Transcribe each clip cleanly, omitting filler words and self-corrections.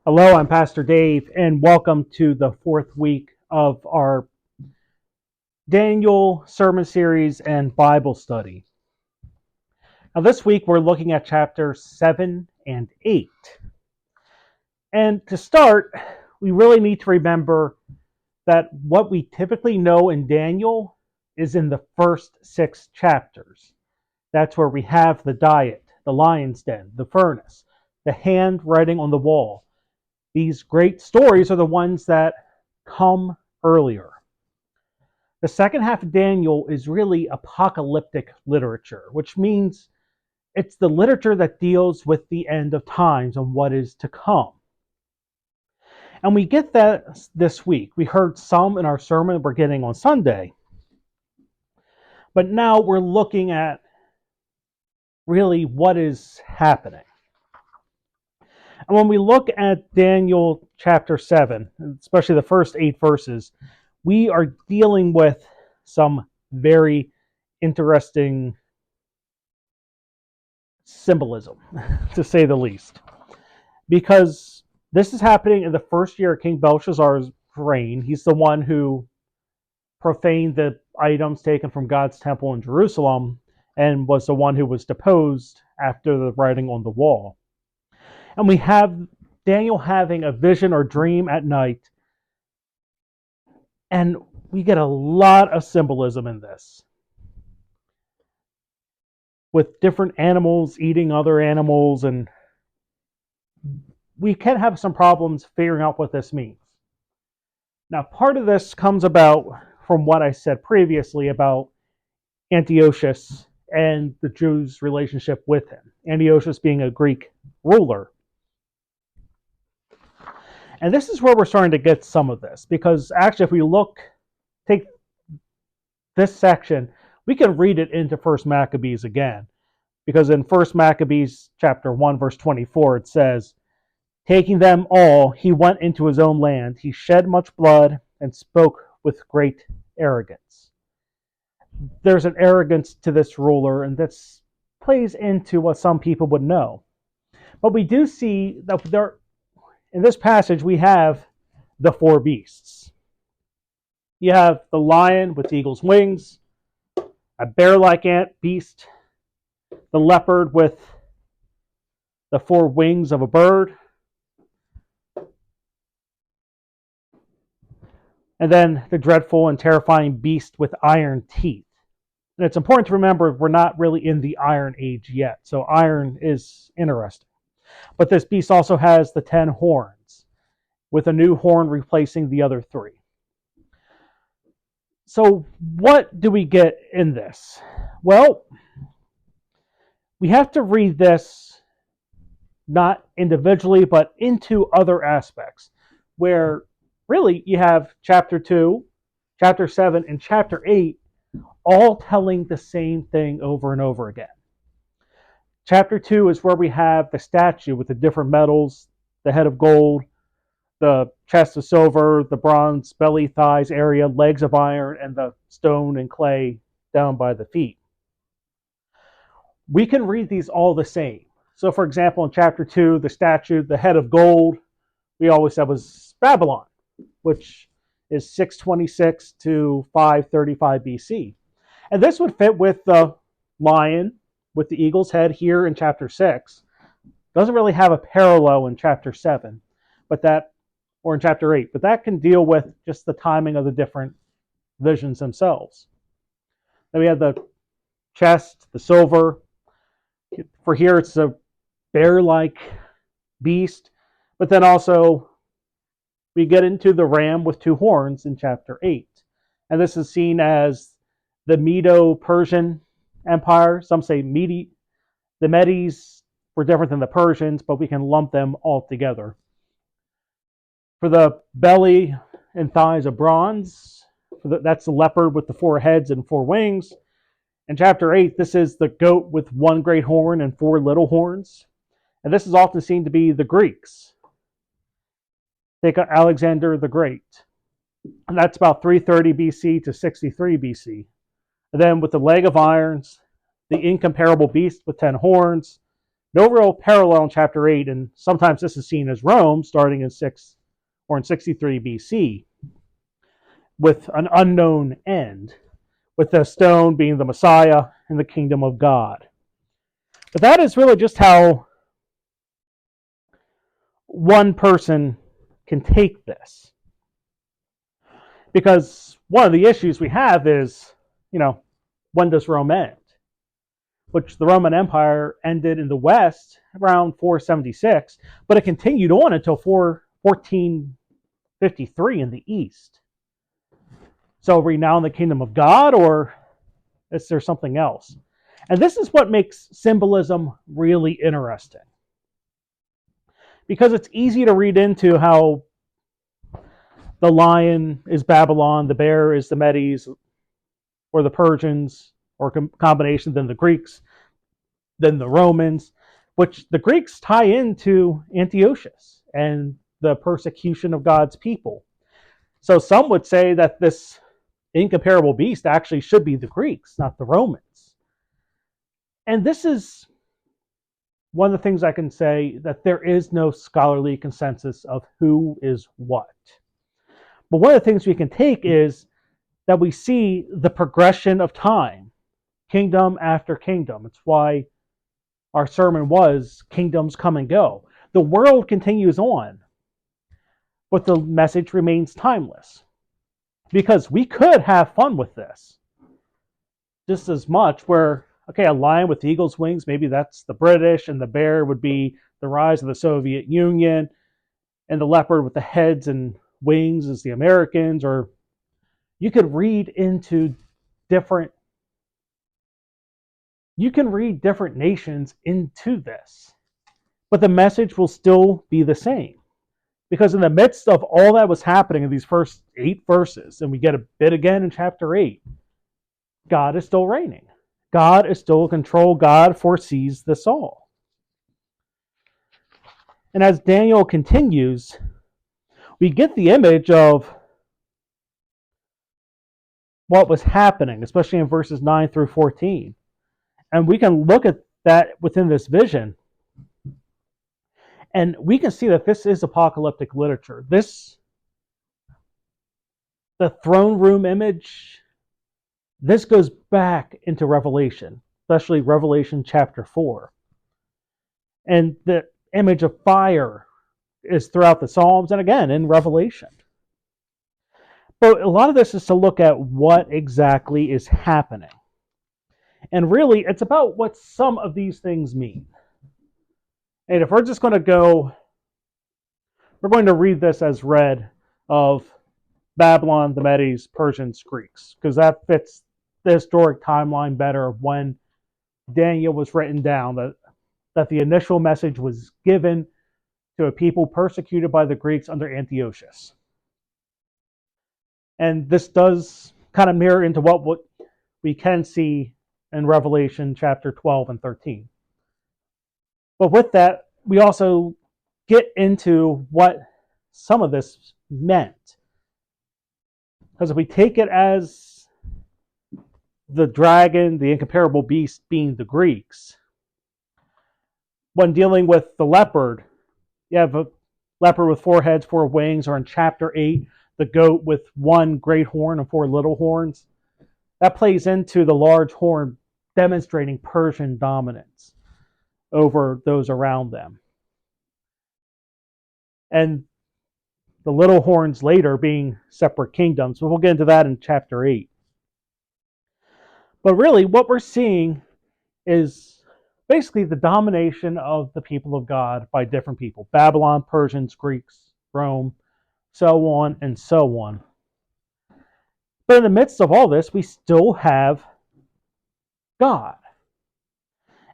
Hello, I'm Pastor Dave, and welcome to the fourth week of our Daniel sermon series and Bible study. Now, this week we're looking at chapters 7 and 8. And to start, we really need to remember that what we typically know in Daniel is in the first 6 chapters. That's where we have the diet, the lion's den, the furnace, the handwriting on the wall. These great stories are the ones that come earlier. The second half of Daniel is really apocalyptic literature, which means it's the literature that deals with the end of times and what is to come. And we get that this week. We heard some in our sermon we're getting on Sunday. But now we're looking at really what is happening. And when we look at Daniel chapter 7, especially the first 8 verses, we are dealing with some very interesting symbolism, to say the least. Because this is happening in the first year of King Belshazzar's reign. He's the one who profaned the items taken from God's temple in Jerusalem and was the one who was deposed after the writing on the wall. And we have Daniel having a vision or dream at night. And we get a lot of symbolism in this, with different animals eating other animals, and we can have some problems figuring out what this means. Now, part of this comes about from what I said previously about Antiochus and the Jews' relationship with him. Antiochus being a Greek ruler. And this is where we're starting to get some of this, because actually if we take this section, we can read it into 1 Maccabees again. Because in 1 Maccabees chapter 1, verse 24, it says, "Taking them all, he went into his own land. He shed much blood and spoke with great arrogance." There's an arrogance to this ruler, and this plays into what some people would know. But we do see that in this passage, we have the 4 beasts. You have the lion with the eagle's wings, a bear-like beast, the leopard with the 4 wings of a bird, and then the dreadful and terrifying beast with iron teeth. And it's important to remember we're not really in the Iron Age yet, so iron is interesting. But this beast also has the 10 horns, with a new horn replacing the other 3. So what do we get in this? Well, we have to read this not individually, but into other aspects, where really you have chapter 2, chapter 7, and chapter 8 all telling the same thing over and over again. Chapter 2 is where we have the statue with the different metals, the head of gold, the chest of silver, the bronze belly, thighs area, legs of iron, and the stone and clay down by the feet. We can read these all the same. So, for example, in chapter 2, the statue, the head of gold, we always said was Babylon, which is 626 to 535 BC. And this would fit with the lion with the eagle's head here in chapter 6. Doesn't really have a parallel in chapter 7, or in chapter 8, but that can deal with just the timing of the different visions themselves. Then we have the chest, the silver. For here, it's a bear-like beast, but then also we get into the ram with 2 horns in chapter 8. And this is seen as the Medo-Persian Empire. Some say the Medes were different than the Persians, but we can lump them all together. For the belly and thighs of bronze, that's the leopard with the 4 heads and 4 wings. In chapter 8, this is the goat with 1 great horn and 4 little horns. And this is often seen to be the Greeks. Take Alexander the Great. And that's about 330 BC to 63 BC. And then with the leg of irons, the incomparable beast with 10 horns, No real parallel in chapter 8, and sometimes this is seen as Rome starting in 63 BC with an unknown end, with the stone being the Messiah and the kingdom of God. But that is really just how one person can take this. Because one of the issues we have is, when does Rome end? Which the Roman Empire ended in the West around 476, but it continued on until 1453 in the East. So are we now in the kingdom of God, or is there something else? And this is what makes symbolism really interesting. Because it's easy to read into how the lion is Babylon, the bear is the Medes, or the Persians, or combination, then the Greeks, then the Romans, which the Greeks tie into Antiochus and the persecution of God's people. So some would say that this incomparable beast actually should be the Greeks, not the Romans. And this is one of the things I can say, that there is no scholarly consensus of who is what. But one of the things we can take is that we see the progression of time, kingdom after kingdom. It's why our sermon was Kingdoms Come and Go. The world continues on, but the message remains timeless. Because we could have fun with this just as much, where, okay, a lion with eagle's wings, maybe that's the British, and the bear would be the rise of the Soviet Union, and the leopard with the heads and wings is the Americans. Or you could read different nations into this, but the message will still be the same. Because in the midst of all that was happening in these first 8 verses, and we get a bit again in chapter 8, God is still reigning. God is still in control. God foresees this all. And as Daniel continues, we get the image of what was happening, especially in verses 9 through 14. And we can look at that within this vision, and we can see that this is apocalyptic literature. The throne room image, this goes back into Revelation, especially Revelation chapter 4. And the image of fire is throughout the Psalms and again in Revelation. But a lot of this is to look at what exactly is happening. And really, it's about what some of these things mean. And if we're just going to we're going to read this as read of Babylon, the Medes, Persians, Greeks, because that fits the historic timeline better of when Daniel was written down, that the initial message was given to a people persecuted by the Greeks under Antiochus. And this does kind of mirror into what we can see in Revelation chapter 12 and 13. But with that, we also get into what some of this meant. Because if we take it as the dragon, the incomparable beast being the Greeks, when dealing with the leopard, you have a leopard with 4 heads, 4 wings, or in chapter 8, the goat with 1 great horn and 4 little horns. That plays into the large horn demonstrating Persian dominance over those around them. And the little horns later being separate kingdoms. But we'll get into that in chapter 8. But really, what we're seeing is basically the domination of the people of God by different people. Babylon, Persians, Greeks, Rome, so on and so on. But in the midst of all this, we still have God.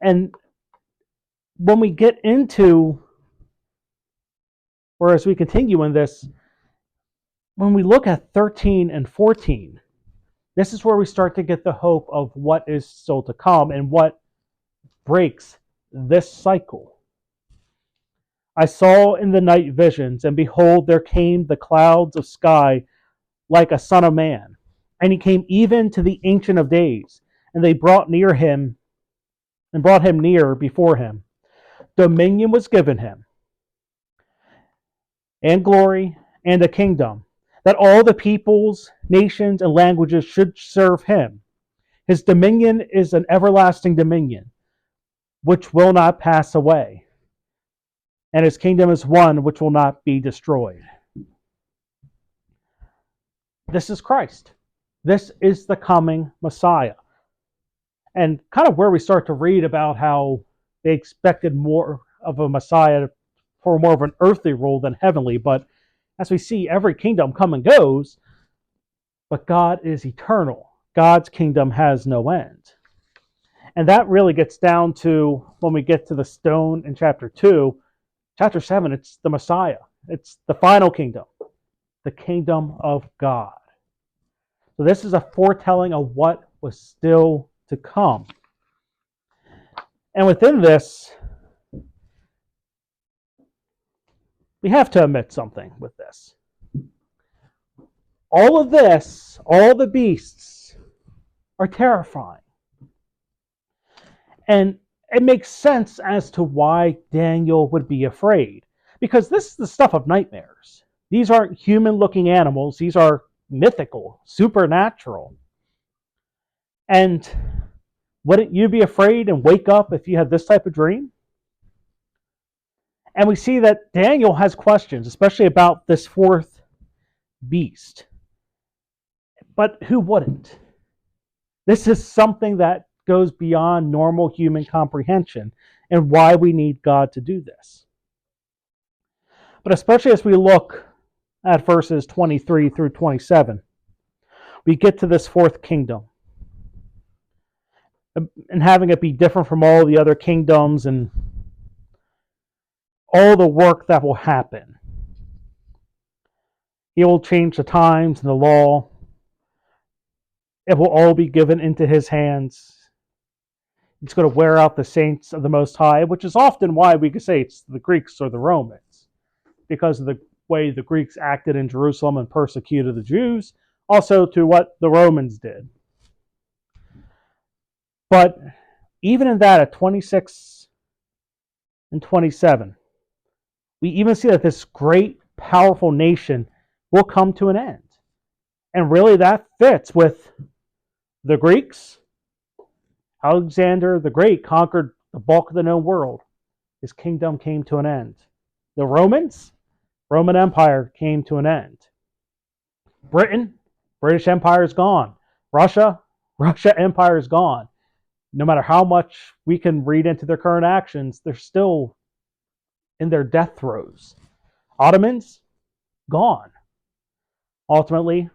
And when we get into, or as we continue in this, when we look at 13 and 14, this is where we start to get the hope of what is still to come and what breaks this cycle. I saw in the night visions, and behold, there came the clouds of sky like a son of man. And he came even to the Ancient of Days, and they brought him near before him. dominion was given him, and glory, and a kingdom, that all the peoples, nations, and languages should serve him. His dominion is an everlasting dominion, which will not pass away, and his kingdom is one which will not be destroyed. This is Christ. This is the coming Messiah. And kind of where we start to read about how they expected more of a Messiah for more of an earthly rule than heavenly. But as we see, every kingdom come and goes, but God is eternal. God's kingdom has no end. And that really gets down to when we get to the stone in chapter 2. Chapter 7, it's the Messiah. It's the final kingdom, the kingdom of God. So this is a foretelling of what was still to come. And within this, we have to admit something with this. All of this, all the beasts, are terrifying. And it makes sense as to why Daniel would be afraid. Because this is the stuff of nightmares. These aren't human-looking animals. These are mythical, supernatural. And wouldn't you be afraid and wake up if you had this type of dream? And we see that Daniel has questions, especially about this fourth beast. But who wouldn't? This is something that goes beyond normal human comprehension and why we need God to do this. But especially as we look at verses 23 through 27, we get to this fourth kingdom. And having it be different from all the other kingdoms and all the work that will happen. He will change the times and the law. It will all be given into his hands. It's going to wear out the saints of the Most High, which is often why we could say it's the Greeks or the Romans, because of the way the Greeks acted in Jerusalem and persecuted the Jews, also to what the Romans did. But even in that, at 26 and 27, we even see that this great, powerful nation will come to an end. And really that fits with the Greeks. Alexander the Great conquered the bulk of the known world. His kingdom came to an end. The Romans, Roman Empire came to an end. Britain, British Empire is gone. Russia Empire is gone. No matter how much we can read into their current actions, they're still in their death throes. Ottomans, gone. Ultimately,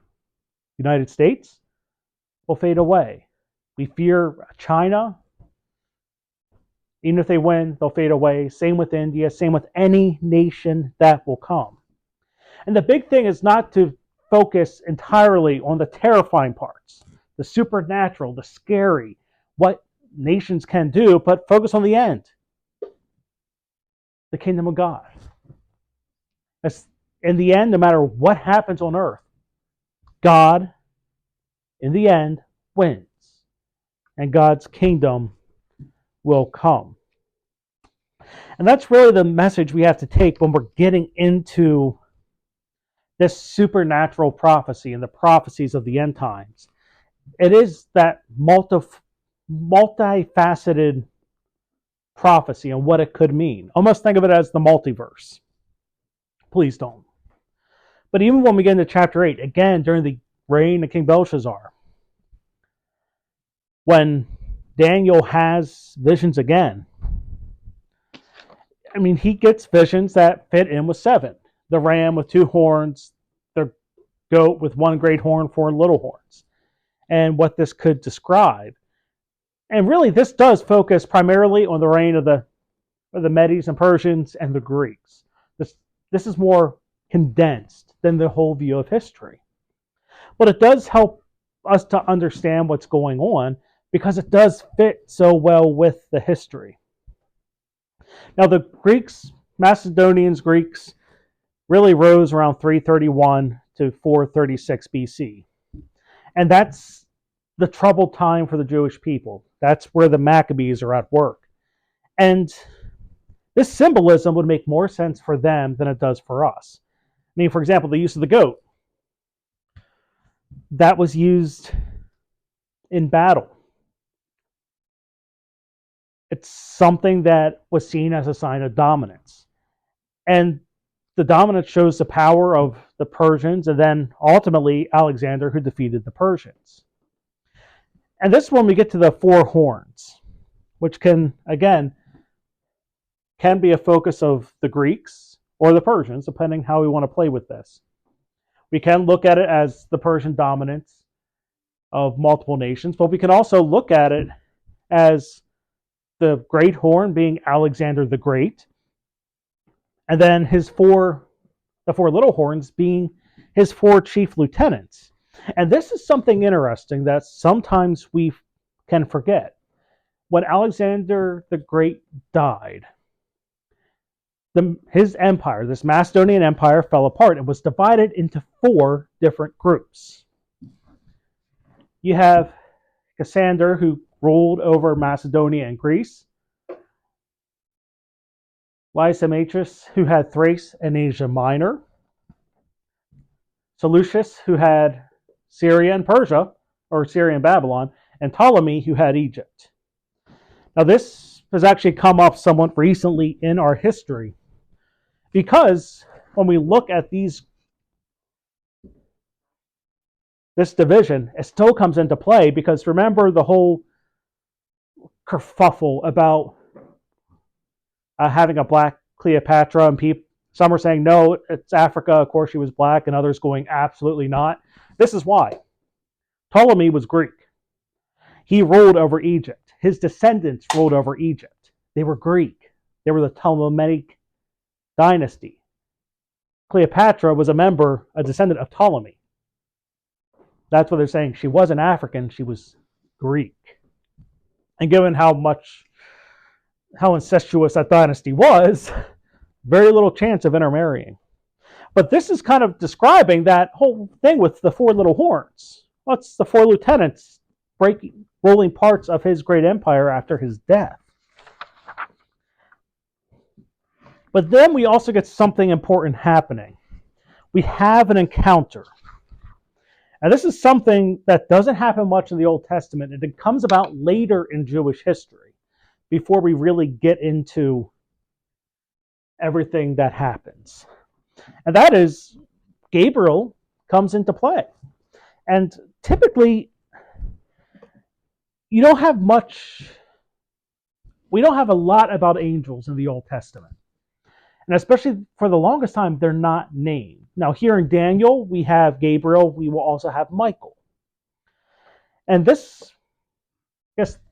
United States will fade away. We fear China. Even if they win, they'll fade away. Same with India. Same with any nation that will come. And the big thing is not to focus entirely on the terrifying parts, the supernatural, the scary, what nations can do, but focus on the end. The kingdom of God. As in the end, no matter what happens on earth, God, in the end, wins. And God's kingdom will come. And that's really the message we have to take when we're getting into this supernatural prophecy and the prophecies of the end times. It is that multifaceted prophecy and what it could mean. Almost think of it as the multiverse. Please don't. But even when we get into chapter 8, again, during the reign of King Belshazzar, when Daniel has visions again, I mean, he gets visions that fit in with 7. The ram with 2 horns, the goat with 1 great horn, 4 little horns, and what this could describe. And really, this does focus primarily on the reign of the Medes and Persians and the Greeks. This is more condensed than the whole view of history. But it does help us to understand what's going on because it does fit so well with the history. Now, the Greeks, Macedonians, Greeks, really rose around 331 to 436 BC. And that's the troubled time for the Jewish people. That's where the Maccabees are at work. And This symbolism would make more sense for them than it does for us. I mean, for example, the use of the goat. That was used in battle. It's something that was seen as a sign of dominance. And the dominance shows the power of the Persians and then ultimately Alexander, who defeated the Persians. And this is when we get to the four horns, which can be a focus of the Greeks or the Persians, depending how we want to play with this. We can look at it as the Persian dominance of multiple nations, but we can also look at it as the great horn being Alexander the Great, and then the four little horns being his four chief lieutenants. And this is something interesting that sometimes we can forget. When Alexander the Great died, his empire, this Macedonian empire, fell apart and was divided into four different groups. You have Cassander, who ruled over Macedonia and Greece. Lysimachus, who had Thrace and Asia Minor. Seleucus, who had Syria and Persia, or Syria and Babylon. And Ptolemy, who had Egypt. Now, this has actually come up somewhat recently in our history, because when we look at this division, it still comes into play, because remember the whole kerfuffle about having a black Cleopatra, and some are saying, no, it's Africa, of course she was black, and others going, absolutely not. This is why. Ptolemy was Greek. He ruled over Egypt. His descendants ruled over Egypt. They were Greek. They were the Ptolemaic dynasty. Cleopatra was a descendant of Ptolemy. That's what they're saying. She wasn't African, she was Greek. And given how incestuous that dynasty was, very little chance of intermarrying. But this is kind of describing that whole thing with the four little horns. What's the four lieutenants ruling parts of his great empire after his death? But then we also get something important happening. We have an encounter. And this is something that doesn't happen much in the Old Testament, and it comes about later in Jewish history, before we really get into everything that happens. And that is, Gabriel comes into play. And typically, we don't have a lot about angels in the Old Testament. And especially for the longest time, they're not named. Now, here in Daniel, we have Gabriel. We will also have Michael. And this,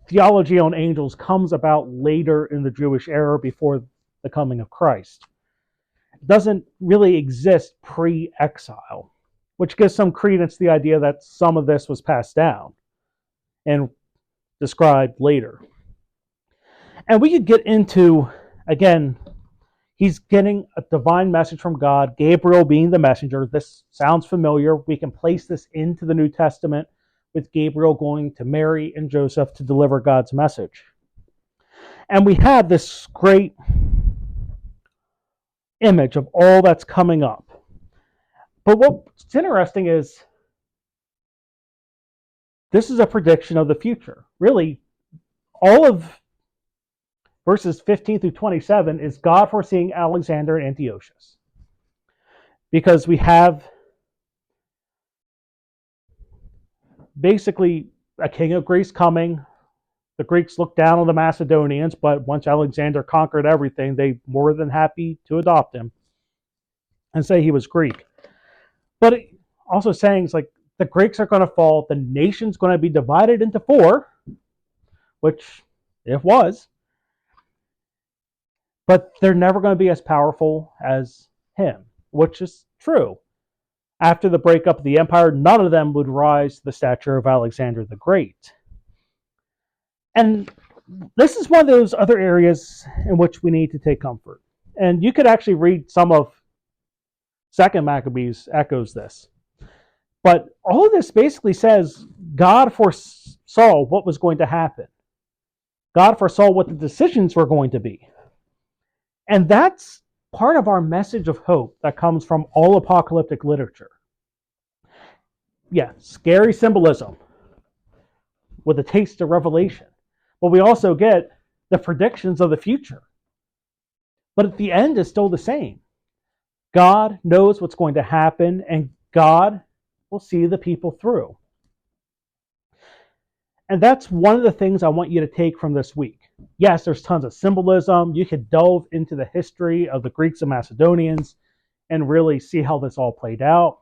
theology on angels comes about later in the Jewish era, before the coming of Christ. It doesn't really exist pre-exile, which gives some credence to the idea that some of this was passed down and described later. And we could get into, again, he's getting a divine message from God, Gabriel being the messenger. This sounds familiar. We can place this into the New Testament with Gabriel going to Mary and Joseph to deliver God's message. And we have this great image of all that's coming up. But what's interesting is this is a prediction of the future. Really, all of verses 15 through 27 is God foreseeing Alexander and Antiochus. Because we have basically a king of Greece coming. The Greeks looked down on the Macedonians, but once Alexander conquered everything, they were more than happy to adopt him and say he was Greek. But also saying, it's like, the Greeks are going to fall, the nation's going to be divided into four, which it was, but they're never going to be as powerful as him, which is true. After the breakup of the empire, none of them would rise to the stature of Alexander the Great. And this is one of those other areas in which we need to take comfort. And you could actually read some of 2 Maccabees echoes this. But all of this basically says God foresaw what was going to happen. God foresaw what the decisions were going to be. And that's part of our message of hope that comes from all apocalyptic literature. Yeah, scary symbolism with a taste of revelation. But we also get the predictions of the future. But at the end, it's still the same. God knows what's going to happen, and God will see the people through. And that's one of the things I want you to take from this week. Yes, there's tons of symbolism. You could delve into the history of the Greeks and Macedonians and really see how this all played out.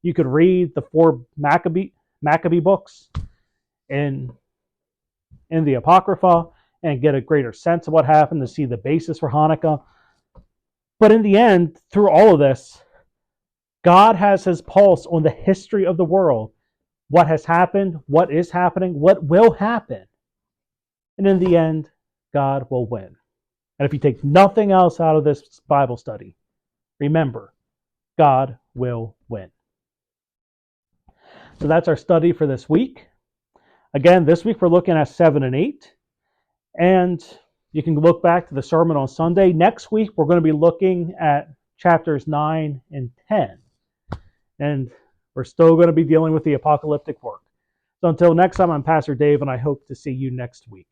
You could read the 4 Maccabee books in the Apocrypha and get a greater sense of what happened, to see the basis for Hanukkah. But in the end, through all of this, God has his pulse on the history of the world. What has happened, what is happening, what will happen. And in the end, God will win. And if you take nothing else out of this Bible study, remember, God will win. So that's our study for this week. Again, this week we're looking at 7 and 8. And you can look back to the sermon on Sunday. Next week we're going to be looking at chapters 9 and 10. And we're still going to be dealing with the apocalyptic work. So until next time, I'm Pastor Dave, and I hope to see you next week.